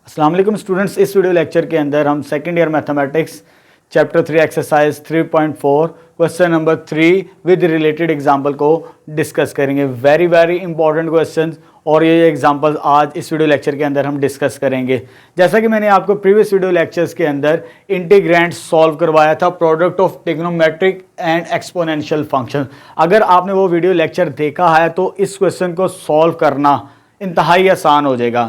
अस्सलाम वालेकुम स्टूडेंट्स, इस वीडियो लेक्चर के अंदर हम second year mathematics chapter 3 exercise 3.4 question number 3 with related example को डिस्कस करेंगे। वेरी इंपॉर्टेंट क्वेश्चंस और ये एग्जाम्पल आज इस वीडियो लेक्चर के अंदर हम डिस्कस करेंगे। जैसा कि मैंने आपको प्रीवियस वीडियो लेक्चर्स के अंदर इंटीग्रेंट सॉल्व करवाया था, product of trigonometric and exponential function. अगर आपने वो वीडियो लेक्चर देखा है तो इस क्वेश्चन को सॉल्व करना इंतहाई आसान हो जाएगा।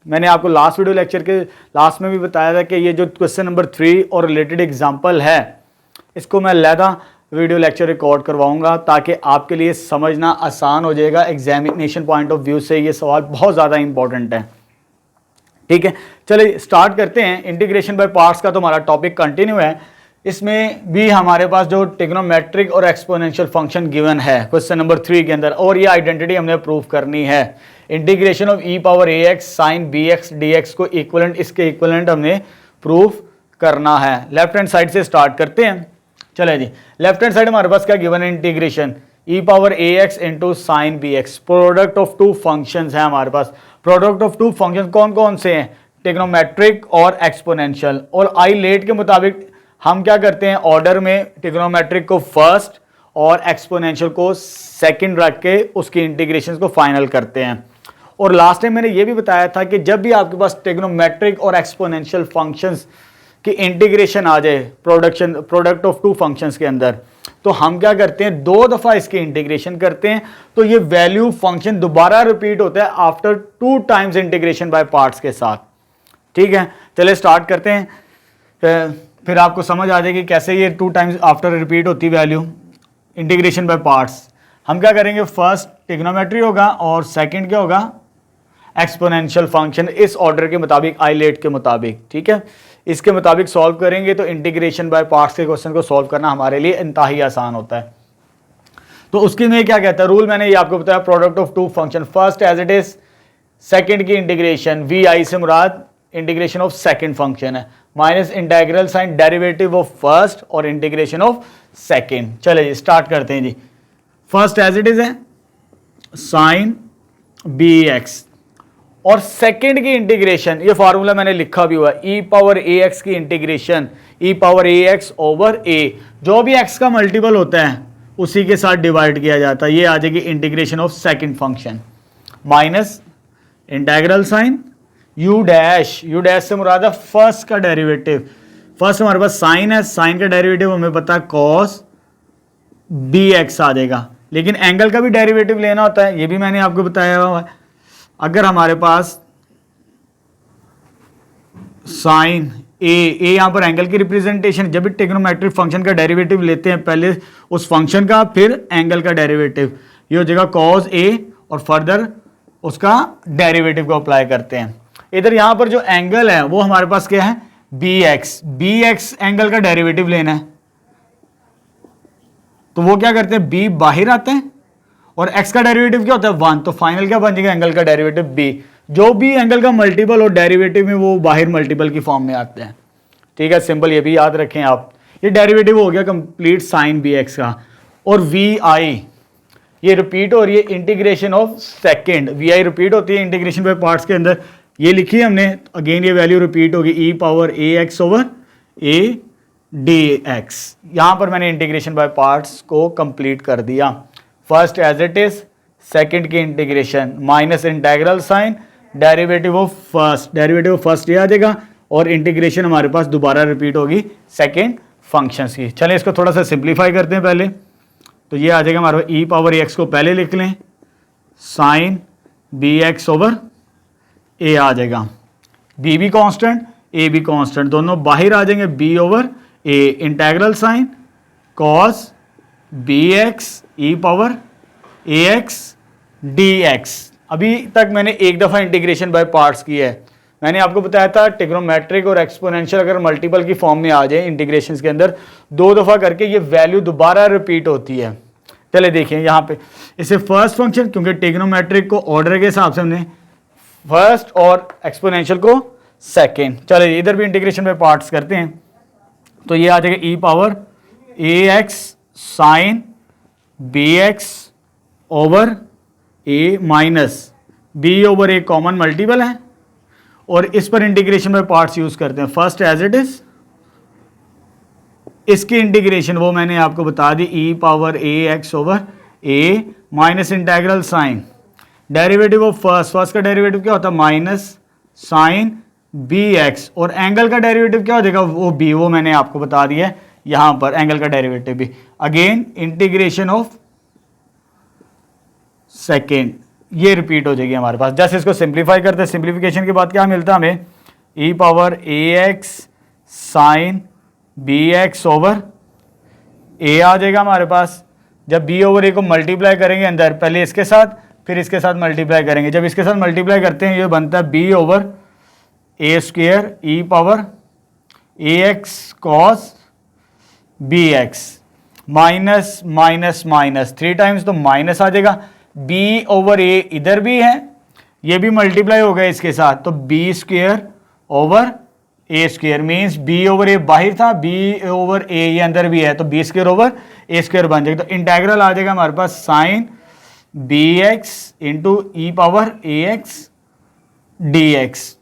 मैंने आपको लास्ट वीडियो लेक्चर के लास्ट में भी बताया था कि ये जो क्वेश्चन नंबर 3 और रिलेटेड एग्जांपल है, इसको मैं अलहदा वीडियो लेक्चर रिकॉर्ड करवाऊंगा ताकि आपके लिए समझना आसान हो जाएगा। एग्जामिनेशन पॉइंट ऑफ व्यू से ये सवाल बहुत ज़्यादा इंपॉर्टेंट है। ठीक है, चलिए स्टार्ट करते हैं। इंटीग्रेशन बाय पार्ट्स का तो हमारा टॉपिक कंटिन्यू है। इसमें भी हमारे पास जो ट्रिग्नोमेट्रिक और एक्सपोनेंशियल फंक्शन गिवन है क्वेश्चन नंबर 3 के अंदर, और ये आइडेंटिटी हमने प्रूव करनी है। Integration of e power a x sine b x d x को इक्वलेंट, इसके इक्वलेंट हमने प्रूफ करना है। लेफ्ट हैंड साइड से स्टार्ट करते हैं। चले जी, लेफ्ट हैंड साइड हमारे पास क्या गिवन है? Integration e power a x into sine b x, product of two functions है हमारे पास। प्रोडक्ट ऑफ टू फंक्शन कौन कौन से हैं? ट्रिग्नोमेट्रिक और एक्सपोनेंशियल। और आई लेट के मुताबिक हम क्या करते हैं, ऑर्डर में ट्रिग्नोमेट्रिक को फर्स्ट और एक्सपोनेंशियल को सेकंड रख के उसकी इंटीग्रेशन को फाइनल करते हैं। और लास्ट टाइम मैंने ये भी बताया था कि जब भी आपके पास ट्रिग्नोमेट्रिक और एक्सपोनेंशियल फंक्शंस की इंटीग्रेशन आ जाए प्रोडक्ट ऑफ टू फंक्शंस के अंदर, तो हम क्या करते हैं, 2 दफ़ा इसकी इंटीग्रेशन करते हैं तो ये वैल्यू फंक्शन दोबारा रिपीट होता है after 2 times integration by parts के साथ। ठीक है, चलिए स्टार्ट करते हैं, फिर आपको समझ आ जाएगी कैसे ये 2 टाइम्स आफ्टर रिपीट होती वैल्यू इंटीग्रेशन बाय पार्ट्स। हम क्या करेंगे, फर्स्ट ट्रिग्नोमेट्री होगा और सेकंड क्या होगा, एक्सपोनेंशियल फंक्शन, इस ऑर्डर के मुताबिक, आई लेट के मुताबिक। ठीक है, इसके मुताबिक सॉल्व करेंगे तो इंटीग्रेशन बाय पार्ट्स के क्वेश्चन को सॉल्व करना हमारे लिए इंतहाई आसान होता है। तो उसके में क्या कहता है रूल, मैंने ये आपको बताया, product of two function first as it is, second की इंटीग्रेशन वी आई से मुराद इंटीग्रेशन ऑफ सेकंड फंक्शन है, minus integral sign derivative of first और इंटीग्रेशन ऑफ सेकंड। चलिए स्टार्ट करते हैं जी। फर्स्ट एज इट इज है साइन बी एक्स और सेकंड की इंटीग्रेशन, ये फार्मूला मैंने लिखा भी हुआ, ई पावर ए एक्स की integration, e power a x over a, जो भी एक्स का मल्टीपल होता है उसी के साथ डिवाइड किया जाता है। ये आ जाएगी integration of second function, minus integral sine u dash, u dash से मुराद है फर्स्ट का डेरिवेटिव। फर्स्ट हमारे पास साइन है, साइन का डेरिवेटिव हमें पता है कॉस बी एक्स आ जाएगा, लेकिन एंगल का भी डेरिवेटिव लेना होता है, ये भी मैंने आपको बताया हुआ है। अगर हमारे पास साइन ए यहां पर एंगल की रिप्रेजेंटेशन, जब भी ट्रिग्नोमेट्रिक फंक्शन का डेरिवेटिव लेते हैं पहले उस फंक्शन का फिर एंगल का डेरिवेटिव, ये हो जाएगा कॉस ए और फर्दर उसका डेरिवेटिव को अप्लाई करते हैं। इधर यहां पर जो एंगल है वो हमारे पास क्या है, बी एक्स एंगल का डेरिवेटिव लेना है, तो वो क्या करते हैं, बी बाहर आते हैं और x का डेरिवेटिव क्या होता है 1, तो फाइनल क्या बन जाएगा, एंगल का डेरिवेटिव b। जो भी एंगल का मल्टीपल और डेरिवेटिव में वो बाहर मल्टीपल की फॉर्म में आते हैं। ठीक है, सिंपल, ये भी याद रखें आप। ये डेरिवेटिव हो गया कंप्लीट साइन बी एक्स का। और वी आई ये रिपीट हो रही है integration of second, v i repeat होती है इंटीग्रेशन बाय पार्ट्स के अंदर, ये लिखी है हमने, अगेन ये वैल्यू रिपीट होगी e power a x over a d x. यहां पर मैंने इंटीग्रेशन बाय पार्ट्स को कंप्लीट कर दिया। First as it is, second की integration minus integral sign derivative of first ये आ जाएगा और इंटीग्रेशन हमारे पास दोबारा रिपीट होगी सेकंड फंक्शंस की। चलें इसको थोड़ा सा सिंप्लीफाई करते हैं पहले, तो ये आ जाएगा हमारे पास ई पावर एक्स को पहले लिख लें, sign b x over a आ जाएगा, बी भी कांस्टेंट ए भी कांस्टेंट, दोनों बाहर आ जाएंगे, b over a, integral sign cos b x e power a x d x. अभी तक मैंने एक दफ़ा इंटीग्रेशन बाय पार्ट्स की है। मैंने आपको बताया था ट्रिग्नोमेट्रिक और एक्सपोनेंशियल अगर मल्टीपल की फॉर्म में आ जाए इंटीग्रेशन के अंदर 2 दफ़ा करके ये वैल्यू दोबारा रिपीट होती है। चले देखिए यहाँ पे, इसे फर्स्ट फंक्शन, क्योंकि ट्रिग्नोमेट्रिक को ऑर्डर के हिसाब से हमने फर्स्ट और एक्सपोनेंशियल को सेकेंड। चले इधर भी इंटीग्रेशन बाय पार्ट्स करते हैं, तो ये आ जाएगा e power a x sine b x over a minus b over a common multiple है और इस पर इंटीग्रेशन बाय पार्ट्स यूज करते हैं। फर्स्ट एज इट इज, इसकी इंटीग्रेशन वो मैंने आपको बता दी, e power a x over a minus integral sign derivative of first का डेरिवेटिव क्या होता है माइनस साइन बी एक्स, और एंगल का डेरिवेटिव क्या हो जाएगा वो बी, वो मैंने आपको बता दिया है यहां पर एंगल का डेरिवेटिव भी। अगेन इंटीग्रेशन ऑफ सेकेंड, ये रिपीट हो जाएगी हमारे पास। जैसे इसको सिंप्लीफाई करते हैं, सिंप्लीफिकेशन के बाद क्या मिलता है हमें, e power a x sine b x over a आ जाएगा हमारे पास। जब बी ओवर ए को मल्टीप्लाई करेंगे अंदर, पहले इसके साथ फिर इसके साथ मल्टीप्लाई करेंगे, जब इसके साथ मल्टीप्लाई करते हैं ये बनता है b over a square e power a x cos b x minus minus minus 3 times तो माइनस आ जाएगा। बी ओवर ए इधर भी है, ये भी मल्टीप्लाई हो गया इसके साथ, तो B square over a square means B over ए बाहर था, बी ओवर ए ये अंदर भी है, तो B square over a square बन जाएगा। तो इंटेग्रल आ जाएगा हमारे पास sign b x into E power a x d x.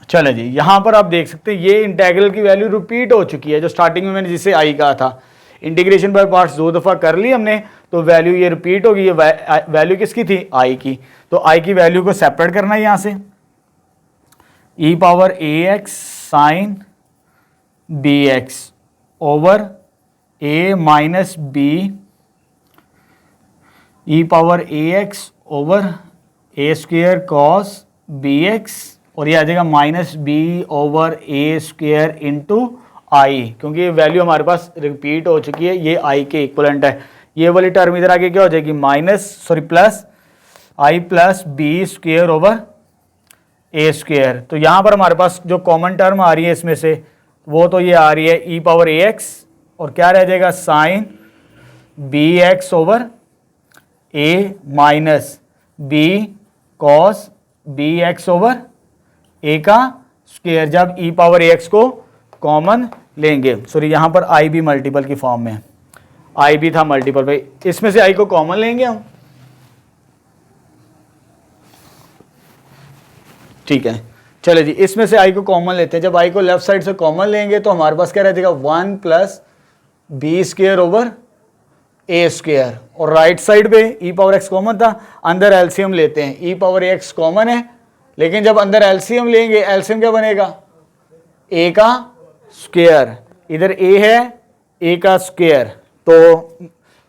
चलो जी, यहां पर आप देख सकते हैं ये इंटेग्रल की वैल्यू रिपीट हो चुकी है, जो स्टार्टिंग में मैंने जिसे आई कहा था। इंटीग्रेशन बाय पार्ट्स 2 दफा कर ली हमने, तो वैल्यू ये रिपीट होगी। ये वैल्यू किसकी थी, आई की, तो आई की वैल्यू को सेपरेट करना है यहां से, e power a x sine b x over a minus b e power a x over a square cos b x, और ये आ जाएगा minus b over a square into I, क्योंकि ये वैल्यू हमारे पास रिपीट हो चुकी है, ये आई के इक्वलेंट है। ये वाली टर्म इधर आगे क्या हो जाएगी plus I plus b square over a square. तो यहाँ पर हमारे पास जो कॉमन टर्म आ रही है इसमें से वो तो ये आ रही है ई पावर ए एक्स, और क्या रह जाएगा sine b x over a minus b cos b x over a का स्क्वेयर, जब ई पावर ए एक्स को कॉमन लेंगे। सॉरी, यहां पर आई भी मल्टीपल की फॉर्म में, आई भी था मल्टीपल भाई, इसमें से आई को कॉमन लेंगे हम, ठीक है। चले जी, इसमें से आई को कॉमन लेते हैं। जब आई को लेफ्ट साइड से कॉमन लेंगे तो हमारे पास क्या रह जाएगा 1 plus b square over a square, और राइट साइड पे ई पावर एक्स कॉमन था, अंदर एलसीएम लेते हैं, ई पावर एक्स कॉमन है, लेकिन जब अंदर एलसीएम लेंगे, एलसीएम क्या बनेगा ए का स्क्वेयर, इधर ए है ए का स्क्वेयर, तो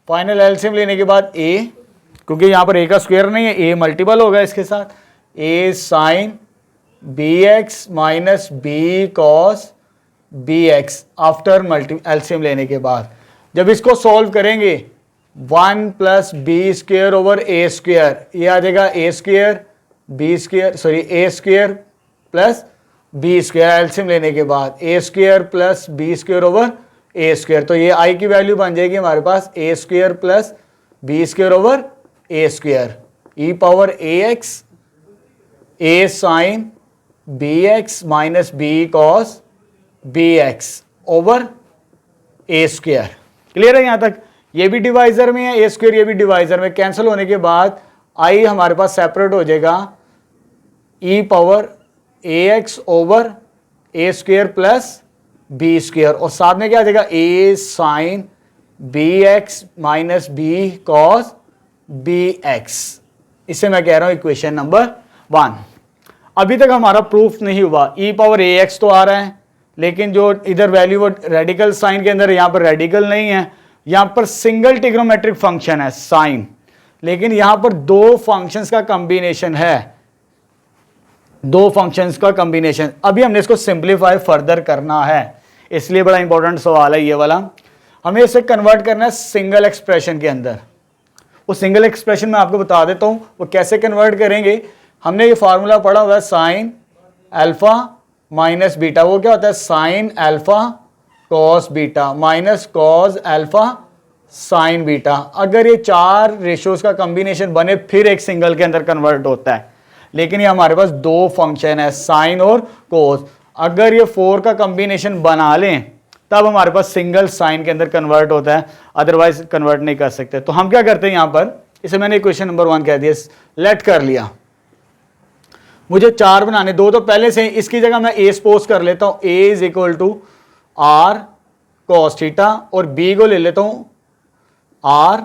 फाइनल एलसीएम लेने के बाद ए, क्योंकि यहां पर ए का स्क्वेयर नहीं है, ए मल्टीपल होगा इसके साथ, a sine b x minus b cos b x after LCM लेने के बाद। जब इसको सॉल्व करेंगे 1 plus b square over a square, ये आ जाएगा a square b square a square plus b square, LCM लेने के बाद a square plus b square over a square, तो ये आई की वैल्यू बन जाएगी हमारे पास a square plus b square over a square, e power a x a sine b x minus b cos b x over a square. Clear है यहां तक? ये भी डिवाइजर में है, ए स्क्वेयर ये भी डिवाइजर में, कैंसिल होने के बाद आई हमारे पास सेपरेट हो जाएगा e power a x over a square plus b square, और साथ में क्या आ जाएगा a sine b x minus b cos b x. इसे मैं कह रहा हूं इक्वेशन नंबर 1। अभी तक हमारा प्रूफ नहीं हुआ, ई पावर ए एक्स तो आ रहा है, लेकिन जो इधर वैल्यू वो रेडिकल साइन के अंदर, यहां पर रेडिकल नहीं है, यहां पर सिंगल ट्रिग्नोमेट्रिक फंक्शन है साइन, लेकिन यहां पर 2 फंक्शंस का कॉम्बिनेशन है, 2 फंक्शंस का कॉम्बिनेशन। अभी हमने इसको सिंप्लीफाई फर्दर करना है, इसलिए बड़ा इंपॉर्टेंट सवाल है ये वाला। हमें इसे कन्वर्ट करना है सिंगल एक्सप्रेशन के अंदर। वो सिंगल एक्सप्रेशन मैं आपको बता देता हूं वो कैसे कन्वर्ट करेंगे। हमने ये फार्मूला पढ़ा हुआ है साइन अल्फा माइनस बीटा, वो क्या होता है sine alpha cos beta minus cos alpha sine beta. अगर ये 4 रेशियोज का कॉम्बिनेशन बने फिर एक सिंगल के अंदर कन्वर्ट होता है, लेकिन ये हमारे पास 2 फंक्शन है साइन और कोस। अगर ये 4 का कॉम्बिनेशन बना लें तब हमारे पास सिंगल साइन के अंदर कन्वर्ट होता है, अदरवाइज कन्वर्ट नहीं कर सकते। तो हम क्या करते हैं यहां पर, इसे मैंने इक्वेशन नंबर 1 कह दिया, लेट कर लिया। मुझे 4 बनाने, 2 तो पहले से, इसकी जगह मैं ए सपोज कर लेता हूं, a is equal to r cos theta और बी को ले लेता हूं आर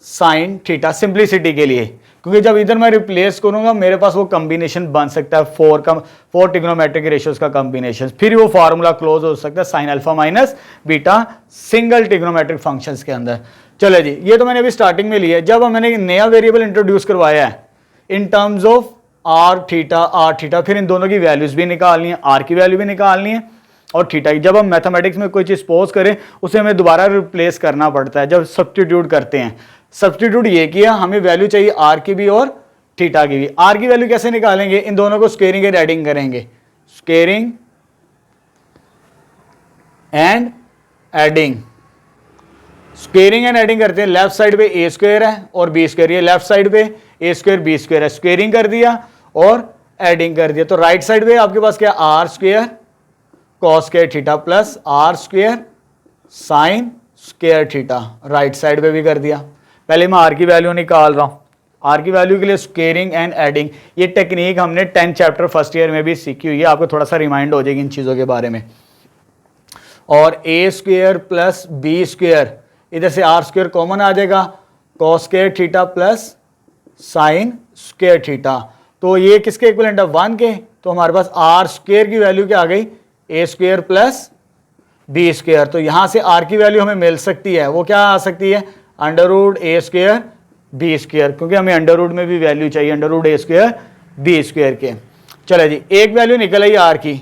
साइन थीटा सिंप्लिसिटी के लिए, क्योंकि जब इधर मैं रिप्लेस करूंगा मेरे पास वो कॉम्बिनेशन बन सकता है 4 ट्रिग्नोमेट्रिक रेशियोज का कॉम्बिनेशन, फिर वो फार्मूला क्लोज हो सकता है sine alpha minus beta single trigonometric functions के अंदर। चलो जी, ये तो मैंने अभी स्टार्टिंग में लिया है। जब मैंने एक नया वेरिएबल इंट्रोड्यूस करवाया है in terms of r theta, फिर इन दोनों की वैल्यूज भी निकालनी है, आर की वैल्यू भी निकालनी है और थीटा की। जब हम मैथमेटिक्स में कोई चीज पोज करें उसे हमें दोबारा रिप्लेस करना पड़ता है जब सब्स्टिट्यूट करते हैं। सब्स्टिट्यूट ये किया, हमें वैल्यू चाहिए आर की भी और थीटा की भी। आर की वैल्यू कैसे निकालेंगे, इन दोनों को स्क्वेयरिंग एंड एडिंग करेंगे, squaring and adding. Squaring and adding करते हैं, लेफ्ट साइड पे ए स्क्वायर है और बी स्क्वायर, ये लेफ्ट साइड पे ए स्क्वायर बी स्क्वायर है, स्क्वेयरिंग कर दिया और एडिंग कर दिया। तो राइट साइड पे आपके पास क्या, r square cos square theta plus r square sine square theta, right side पे भी कर दिया। पहले मैं आर की वैल्यू निकाल रहा हूं, आर की वैल्यू के लिए स्क्वेयरिंग एंड एडिंग, ये टेक्निक हमने 10 चैप्टर फर्स्ट ईयर में भी सीखी हुई है, आपको थोड़ा सा रिमाइंड हो जाएगी इन चीजों के बारे में। और ए स्क्वायर प्लस बी स्क्वायर, इधर से आर स्क्वायर कॉमन आ जाएगा, cos square theta plus sign square theta, तो ये किसके इक्विवेलेंट है, 1 के। तो हमारे पास आर स्क्वायर की वैल्यू क्या आ गई, ए स्क्वायर प्लस बी स्क्वायर। तो यहां से आर की वैल्यू हमें मिल सकती है, वो क्या आ सकती है, अंडर रूट ए स्क्वायर बी स्क्वायर, क्योंकि हमें अंडर रूट में भी वैल्यू चाहिए, अंडर रूट ए स्क्वायर बी स्क्वायर के। चलो जी, एक वैल्यू निकल आई आर की,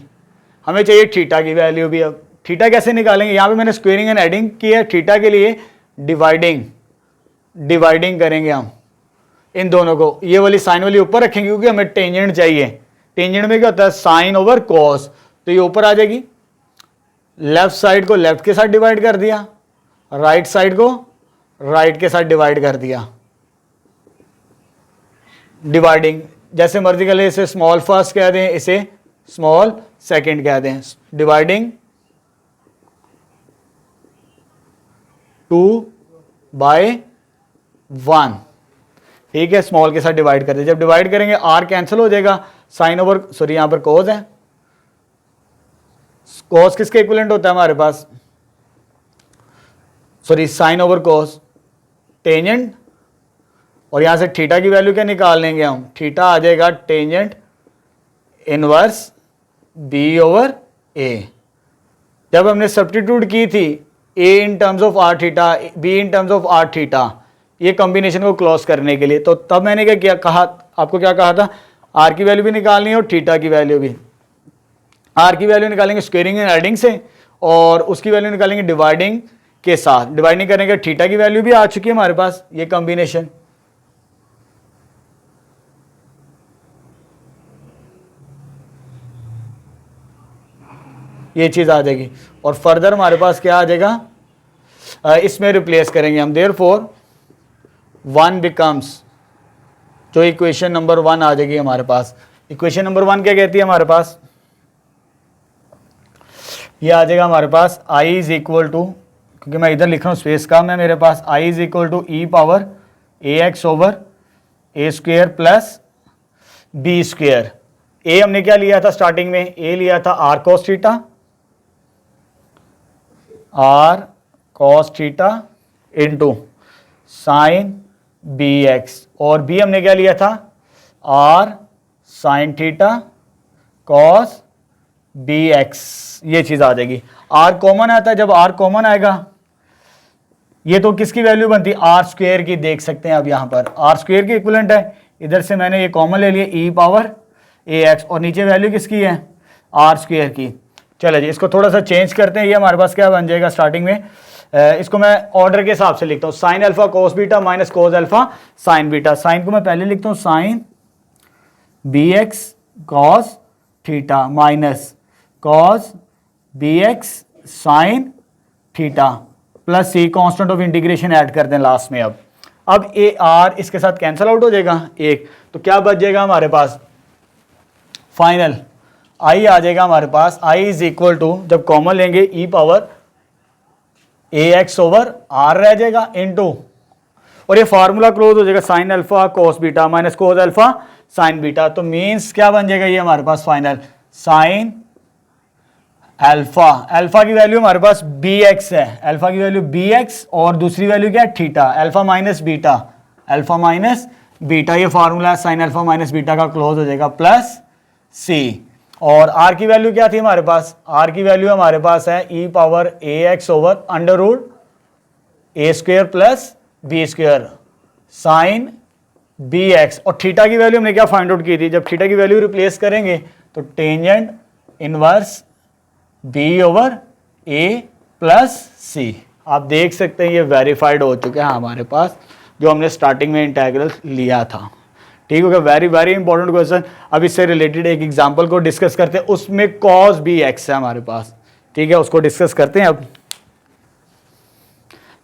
हमें चाहिए थीटा की वैल्यू भी। अब थीटा कैसे निकालेंगे, यहां पे मैंने स्क्वेयरिंग एंड एडिंग की है, थीटा के लिए डिवाइडिंग करेंगे हम इन दोनों को। ये वाली साइन वाली ऊपर रखेंगे क्योंकि हमें टेंजेंट चाहिए, टेंजेंट में क्या होता है, साइन ओवर कॉस, तो ये ऊपर आ जाएगी। लेफ्ट साइड को लेफ्ट के साथ डिवाइड कर दिया, राइट साइड को राइट के साथ डिवाइड कर दिया। डिवाइडिंग जैसे मर्जी कर ले, इसे स्मॉल फर्स्ट कह दें, इसे स्मॉल सेकंड कह दें। डिवाइडिंग 2/1, ठीक है, स्मॉल के साथ डिवाइड कर दे। जब डिवाइड करेंगे आर कैंसिल हो जाएगा, साइन ओवर, सॉरी यहां पर कोस है, कोस किसके इक्विवेलेंट होता है हमारे पास, सॉरी साइन ओवर कोस टेंजेंट, और यहां से थीटा की वैल्यू क्या निकाल लेंगे हम, थीटा आ जाएगा tangent inverse b over a. जब हमने सब्स्टिट्यूट की थी a in terms of r theta, b in terms of r theta, ये कॉम्बिनेशन को क्लोज करने के लिए, तो तब मैंने क्या किया, कहा आपको क्या कहा था, आर की वैल्यू भी निकालनी है और थीटा की वैल्यू भी। आर की वैल्यू निकालेंगे स्क्वेयरिंग एंड एडिंग से, और उसकी वैल्यू निकालेंगे डिवाइडिंग के साथ। डिवाइडिंग करने के थीटा की वैल्यू भी आ चुकी है हमारे पास, ये कॉम्बिनेशन। ये चीज आ जाएगी, और फर्दर हमारे पास क्या आ जाएगा, इसमें रिप्लेस करेंगे हम। देयरफॉर 1 बिकम्स, जो इक्वेशन नंबर 1 आ जाएगी हमारे पास। इक्वेशन नंबर 1 क्या कहती है हमारे पास, ये आ जाएगा हमारे पास i इज इक्वल टू, क्योंकि मैं इधर लिख रहा हूँ स्पेस कम है मेरे पास, i is equal to e power a x over a square plus b square. A हमने क्या लिया था स्टार्टिंग में, ए लिया था r cos theta, r cos theta into sine b x, और बी हमने क्या लिया था, r sine theta cos b x. ये चीज आ जाएगी। आर कॉमन आता है, जब आर कॉमन आएगा, ये तो किसकी वैल्यू बनती है, आर स्क्वेयर की, देख सकते हैं आप यहां पर आर स्क्वेयर की इक्विवेलेंट है। इधर से मैंने ये कॉमन ले लिया, ई पावर ए एक्स, और नीचे वैल्यू किसकी है, आर स्क्वेयर की। चलो जी, इसको थोड़ा सा चेंज करते हैं। ये हमारे पास क्या बन जाएगा स्टार्टिंग में, इसको मैं ऑर्डर के हिसाब से लिखता हूँ, sine alpha cos beta minus cos alpha sine beta. Sine को मैं पहले लिखता हूँ sine b x cos theta minus cos b x sine theta plus c, constant of integration add कर दें लास्ट में। अब ए आर इसके साथ कैंसिल आउट हो जाएगा एक, तो क्या बच जाएगा हमारे पास, फाइनल आई आ जाएगा हमारे पास। आई इज इक्वल टू, जब कॉमन लेंगे, e power a x over r रह जाएगा इनटू, और ये फार्मूला क्लोज हो जाएगा, sine alpha cos beta minus cos alpha sine beta. तो मीन्स क्या बन जाएगा ये हमारे पास फाइनल साइन अल्फा, अल्फा की वैल्यू हमारे पास bx है, अल्फा की वैल्यू bx और दूसरी वैल्यू क्या है theta, alpha minus beta, alpha minus beta, ये फार्मूला है साइन अल्फा माइनस बीटा का क्लोज हो जाएगा प्लस c। और r की वैल्यू क्या थी हमारे पास, r की वैल्यू हमारे पास है e power ax over under root a square plus b square sine bx। और थीटा की वैल्यू हमने क्या फाइंड आउट की थी, जब थीटा की वैल्यू रिप्लेस करेंगे तो tangent inverse b over a plus c। आप देख सकते हैं ये वेरीफाइड हो चुका है हमारे पास जो हमने स्टार्टिंग में इंटीग्रल लिया था। ठीक होगा, वेरी वेरी इंपॉर्टेंट क्वेश्चन। अब इससे रिलेटेड एक एग्जांपल को डिस्कस करते हैं, उसमें cos bx है हमारे पास। ठीक है, उसको डिस्कस करते हैं। अब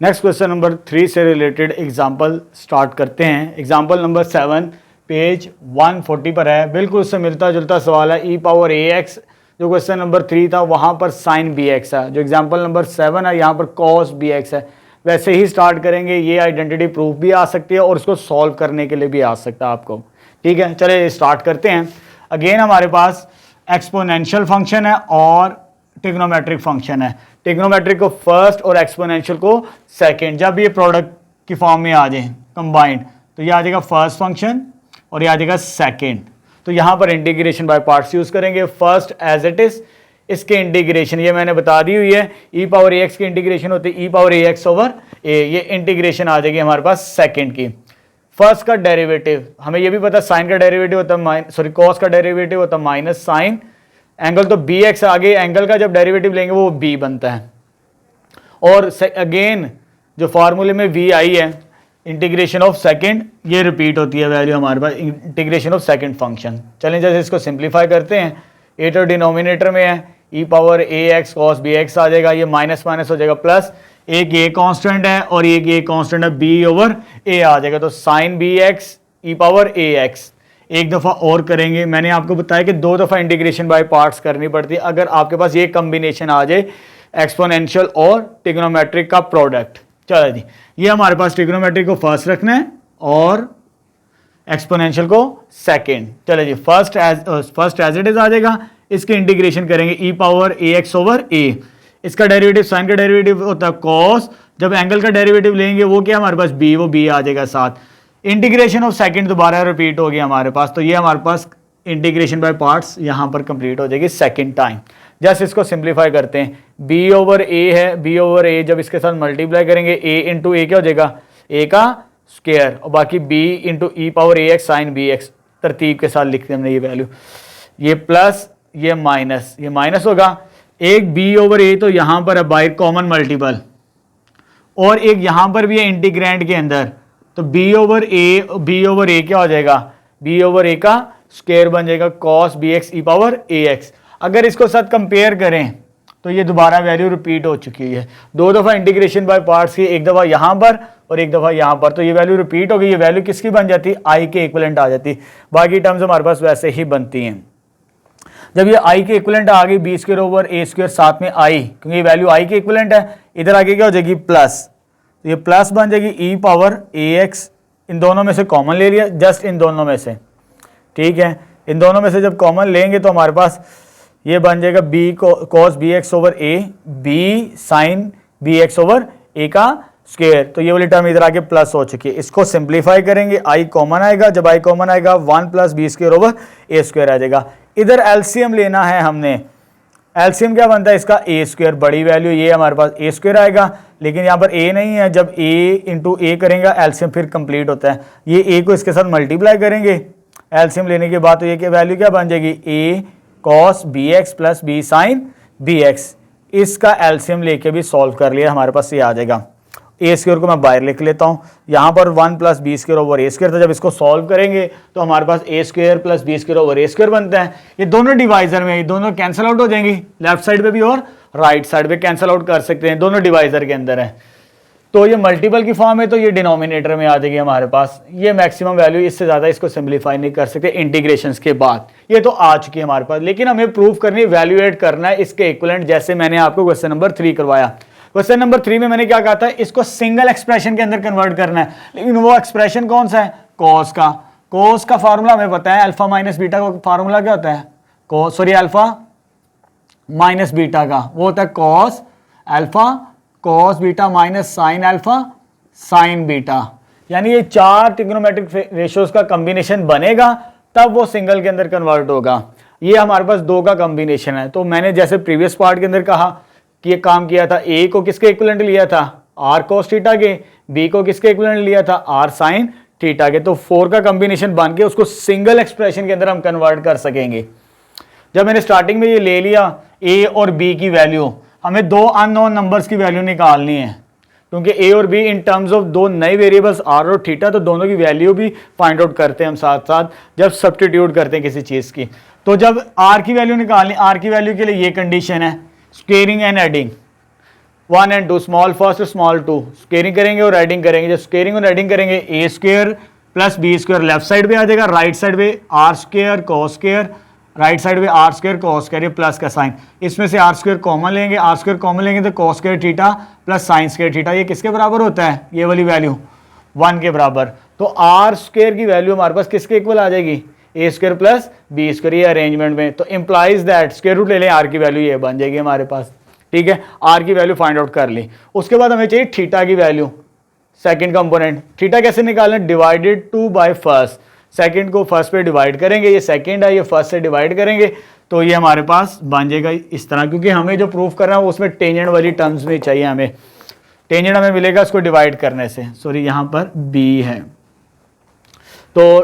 नेक्स्ट क्वेश्चन नंबर 3 से रिलेटेड एग्जांपल स्टार्ट करते हैं। एग्जांपल नंबर 7 पेज 140 पर है, बिल्कुल उससे मिलता जुलता सवाल है। e पावर ax जो क्वेश्चन नंबर 3 था वहां पर साइन bx है, जो एग्जांपल नंबर 7 है यहाँ पर cos bx है। वैसे ही स्टार्ट करेंगे, ये आइडेंटिटी प्रूफ भी आ सकती है और इसको सॉल्व करने के लिए भी आ सकता है आपको। ठीक है, चलिए स्टार्ट करते हैं। अगेन हमारे पास एक्सपोनेंशियल फंक्शन है और ट्रिग्नोमेट्रिक फंक्शन है। ट्रिग्नोमेट्रिक को फर्स्ट और एक्सपोनेंशियल को सेकंड। जब ये प्रोडक्ट की फॉर्म में आ जाए कंबाइंड तो ये आ जाएगा फर्स्ट फंक्शन और ये आ जाएगा सेकंड। तो यहाँ पर इंटीग्रेशन बाय पार्ट्स यूज करेंगे। फर्स्ट एज इट इज, इसके इंटीग्रेशन ये मैंने बता दी हुई है, e पावर ax की इंटीग्रेशन होती है e power ax over a, ये इंटीग्रेशन आ जाएगी हमारे पास सेकंड की। फर्स्ट का डेरिवेटिव हमें ये भी पता, साइन का डेरिवेटिव होता है सॉरी कॉस का डेरिवेटिव होता है माइनस साइन एंगल, तो bx आगे एंगल का जब डेरिवेटिव लेंगे वो b बनता है। और अगेन जो फार्मूले में v आई है इंटीग्रेशन ऑफ सेकंड, ये रिपीट होती है वैल्यू हमारे पास इंटीग्रेशन ऑफ सेकंड फंक्शन। चलें जैसे इसको सिंप्लीफाई करते हैं, ए तो डिनोमिनेटर में है, e power ax cos bx आ जाएगा, ये माइनस माइनस हो जाएगा प्लस, एक ये कांस्टेंट है और एक ये कांस्टेंट है b ओवर a आ जाएगा, तो sine bx e power ax। एक दफ़ा और करेंगे, मैंने आपको बताया कि 2 दफ़ा इंटीग्रेशन बाय पार्ट्स करनी पड़ती है अगर आपके पास ये कम्बिनेशन आ जाए एक्सपोनेंशियल और ट्रिग्नोमेट्रिक का प्रोडक्ट। चलो जी, ये हमारे पास ट्रिग्नोमेट्रिक को फर्स्ट रखना है और एक्सपोनेंशियल को सेकंड। चलो जी, फर्स्ट एज इट इज आ जाएगा, इसके इंटीग्रेशन करेंगे e power ax over a। इसका डेरिवेटिव साइन का डेरिवेटिव होता है cos, जब एंगल का डेरिवेटिव लेंगे वो क्या हमारे पास b, वो b आ जाएगा साथ। इंटीग्रेशन ऑफ सेकंड दोबारा रिपीट हो गया हमारे पास, तो ये हमारे पास इंटीग्रेशन बाय पार्ट्स यहाँ पर कंप्लीट हो जाएगी सेकंड टाइम। जस्ट इसको सिंप्लीफाई करते हैं, b ओवर a है, b ओवर a जब इसके साथ मल्टीप्लाई करेंगे a इंटू a क्या हो जाएगा a का स्क्वायर और बाकी b इंटू ई पावर ax साइन bx। तरतीब के साथ लिखते हैं हमने ये वैल्यू, ये प्लस ये माइनस होगा, एक b ओवर a तो यहाँ पर है बाय कॉमन मल्टीपल और एक यहाँ पर भी है इंटीग्रैंड के अंदर, तो b ओवर a क्या हो जाएगा b ओवर a का स्क्वायर बन जाएगा cos bx ई पावर ax। अगर इसको साथ कंपेयर करें तो ये दोबारा वैल्यू रिपीट हो चुकी है, 2 दफ़ा इंटीग्रेशन बाय पार्ट्स की, एक दफ़ा यहाँ पर और एक दफ़ा यहाँ पर, तो ये वैल्यू रिपीट हो गई। ये वैल्यू किसकी बन जाती है, आई के इक्विवेलेंट आ जाती, बाकी टर्म्स हमारे पास वैसे ही बनती हैं। जब ये आई के इक्विवेलेंट आ गई B square over a square साथ में आई, क्योंकि ये वैल्यू आई के इक्विवेलेंट है, इधर आगे क्या हो जाएगी प्लस, तो ये प्लस बन जाएगी ई पावर ax। इन दोनों में से कॉमन ले लिया, जस्ट इन दोनों में से, ठीक है, इन दोनों में से जब कॉमन लेंगे तो हमारे पास ये बन जाएगा b cos bx over a, b sine bx over a का स्क्वायर, तो ये वाली टर्म इधर आके प्लस हो चुकी है। इसको सिंप्लीफाई करेंगे, i कॉमन आएगा, जब i कॉमन आएगा 1 plus b square over a square आ जाएगा। इधर एलसीएम लेना है हमने, एलसीएम क्या बनता है इसका a स्क्वायर, बड़ी वैल्यू ये हमारे पास a स्क्वायर आएगा, लेकिन यहाँ पर a नहीं है, जब a इंटू a करेंगे एलसीएम फिर कंप्लीट होता है, ये a को इसके साथ मल्टीप्लाई करेंगे एलसीएम लेने के बाद, तो ये वैल्यू क्या बन जाएगी a cos bx plus b sine bx। इसका एलसीएम लेके भी सॉल्व कर लिया, हमारे पास ये आ जाएगा। ए स्क्वायर को मैं बाहर लिख लेता हूँ, यहाँ पर 1 plus b square over a square था, जब इसको सॉल्व करेंगे तो हमारे पास a square plus b square over a square बनता है। ये दोनों डिवाइजर में, ये दोनों कैंसिल आउट हो जाएंगी, लेफ्ट साइड पे भी और राइट साइड पे कैंसिल आउट कर सकते हैं, दोनों डिवाइजर के अंदर है। तो ये मल्टीपल की फॉर्म है तो ये डिनोमिनेटर में आ जाएगी हमारे पास, ये मैक्सिमम वैल्यू, इससे ज़्यादा इसको सिंप्लीफाई नहीं कर सकते इंटीग्रेशंस के बाद, ये तो आ चुकी है हमारे पास। लेकिन हमें प्रूफ करनी, वैल्यूएट करना है इसके इक्विवेलेंट, जैसे मैंने आपको क्वेश्चन नंबर 3 करवाया। क्वेश्चन नंबर 3 में मैंने क्या कहा था, इसको सिंगल एक्सप्रेशन के अंदर कन्वर्ट करना है, लेकिन वो एक्सप्रेशन कौन सा है, कॉस का, कोस का फार्मूला हमें पता है, अल्फा माइनस बीटा का फार्मूला क्या होता है, अल्फा माइनस बीटा का वो होता है cos alpha cos beta minus sine alpha sine beta. यानी ये 4 ट्रिग्नोमेट्रिक रेशियोज का कॉम्बिनेशन बनेगा तब वो सिंगल के अंदर कन्वर्ट होगा। ये हमारे पास 2 का कॉम्बिनेशन है। तो मैंने जैसे प्रीवियस पार्ट के अंदर कहा कि ये काम किया था, ए को किसके इक्विवेलेंट लिया था, आर कोस थीटा के, बी को किसके इक्विवेलेंट लिया था, आर साइन थीटा के। तो 4 का कॉम्बिनेशन बन के उसको सिंगल एक्सप्रेशन के अंदर हम कन्वर्ट कर सकेंगे। जब मैंने स्टार्टिंग में ये ले लिया ए और बी की वैल्यू, हमें 2 अननोन नंबर्स की वैल्यू निकालनी है, क्योंकि ए और बी इन टर्म्स ऑफ 2 नए वेरिएबल्स आर और थीटा, तो दोनों की वैल्यू भी फाइंड आउट करते हैं हम साथ साथ जब सब्स्टिट्यूट करते हैं किसी चीज़ की। तो जब आर की वैल्यू निकालनी, आर की वैल्यू के लिए ये कंडीशन है, squaring and adding 1 and 2, small first small 2, squaring करेंगे और एडिंग करेंगे। जब स्क्वेयरिंग और एडिंग करेंगे a square plus b square left side पे आ जाएगा, राइट साइड पे r square cos square, right side पे आर स्क्वेयर कोस स्क्वेयर, ये प्लस का साइन, इसमें से आर स्क्वेयर कॉमन लेंगे, आर स्क्वेयर कॉमन लेंगे तो cos square theta plus sine square theta, ये किसके बराबर होता है, ये वाली वैल्यू 1 के बराबर। तो आर स्क्वेयर की वैल्यू हमारे पास किसके इक्वल आ जाएगी, ए स्क्वेयर प्लस बी स्क्वेयर, ये अरेंजमेंट में। तो इंप्लाइज दैट स्क्वेयर रूट ले लें, आर की वैल्यू ये बन जाएगी हमारे पास। ठीक है, आर की वैल्यू फाइंड आउट कर ली। उसके बाद हमें चाहिए थीटा की वैल्यू, सेकंड कंपोनेंट। थीटा कैसे निकालना, डिवाइडेड 2 बाय फर्स्ट, सेकंड को फर्स्ट पे डिवाइड करेंगे, ये सेकंड है, ये फर्स्ट से डिवाइड करेंगे तो ये हमारे पास बन जाएगा इस तरह। क्योंकि हमें जो प्रूफ करना है उसमें टेंजेंट वाली टर्म्स में चाहिए, हमें टेंजेंट हमें मिलेगा उसको डिवाइड करने से। सॉरी यहाँ पर बी है, तो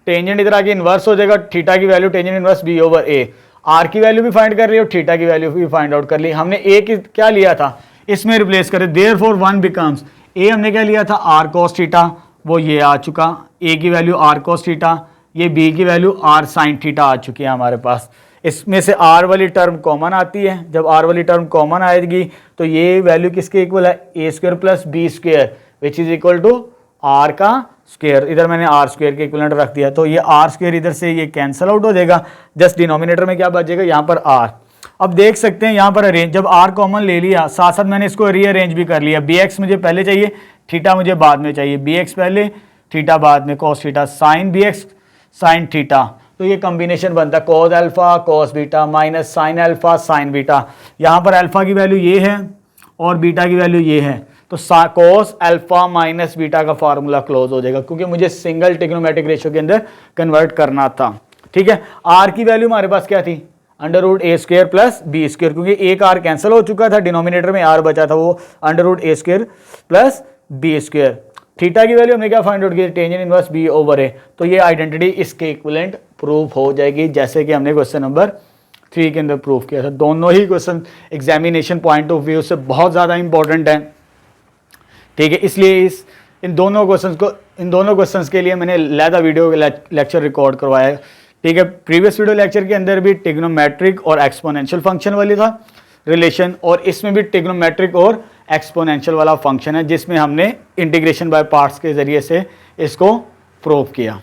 टेंजेंट इधर आके इन्वर्स हो जाएगा, थीटा की value tangent inverse b over a. R की वैल्यू भी फाइंड कर ली और थीटा की वैल्यू भी फाइंड आउट कर ली। हमने ए की क्या लिया था, इसमें रिप्लेस करें, देयरफॉर 1 बिकम्स, ए हमने क्या लिया था आर कोस थीटा, वो ये आ चुका, ए की वैल्यू आर कोस थीटा, ये बी की वैल्यू आर साइन थीटा आ चुकी है हमारे पास। इसमें से आर वाली टर्म कॉमन आती है, जब आर वाली टर्म कॉमन आएगी तो ये वैल्यू किसके इक्वल है, a square plus b square which is equal to r का स्क्वायर। इधर मैंने आर स्क्वायर के इक्विवेलेंट रख दिया, तो ये आर स्क्वायर इधर से ये कैंसिल आउट हो जाएगा, जस्ट डिनोमिनेटर में क्या बचेगा, यहाँ पर आर। अब देख सकते हैं यहाँ पर अरेंज, जब आर कॉमन ले लिया साथ साथ मैंने इसको रीअरेंज भी कर लिया। बी एक्स मुझे पहले चाहिए, थीटा मुझे बाद में चाहिए, बी एक्स पहले थीटा बाद में, cos theta sine b x sine theta, तो ये कॉम्बिनेशन बनता है cos alpha cos beta minus sine alpha sine beta. यहाँ पर अल्फा की वैल्यू ये है और बीटा की वैल्यू ये है, तो कॉस अल्फा माइनस बीटा का फार्मूला क्लोज हो जाएगा, क्योंकि मुझे सिंगल ट्रिग्नोमेट्रिक रेशियो के अंदर कन्वर्ट करना था। ठीक है, आर की वैल्यू हमारे पास क्या थी, under root a square plus b square, क्योंकि एक आर कैंसिल हो चुका था, डिनोमिनेटर में आर बचा था, वो under root a square plus b square. Theta की वैल्यू हमने क्या फाइंड आउट की, tangent inverse b over a, तो ये आइडेंटिटी इसके इक्विवेलेंट प्रूफ हो जाएगी, जैसे कि हमने क्वेश्चन नंबर 3 के अंदर प्रूफ किया था। दोनों ही question examination point of view से बहुत ज़्यादा इंपॉर्टेंट है। ठीक है, इसलिए इन दोनों क्वेश्चंस के लिए मैंने अलग वीडियो लेक्चर रिकॉर्ड करवाया है। ठीक है, प्रीवियस वीडियो लेक्चर के अंदर भी ट्रिग्नोमेट्रिक और एक्सपोनेंशियल फंक्शन वाली था रिलेशन, और इसमें भी ट्रिग्नोमेट्रिक और एक्सपोनेंशियल वाला फंक्शन है, जिसमें हमने इंटीग्रेशन बाय पार्ट्स के जरिए से इसको प्रूव किया।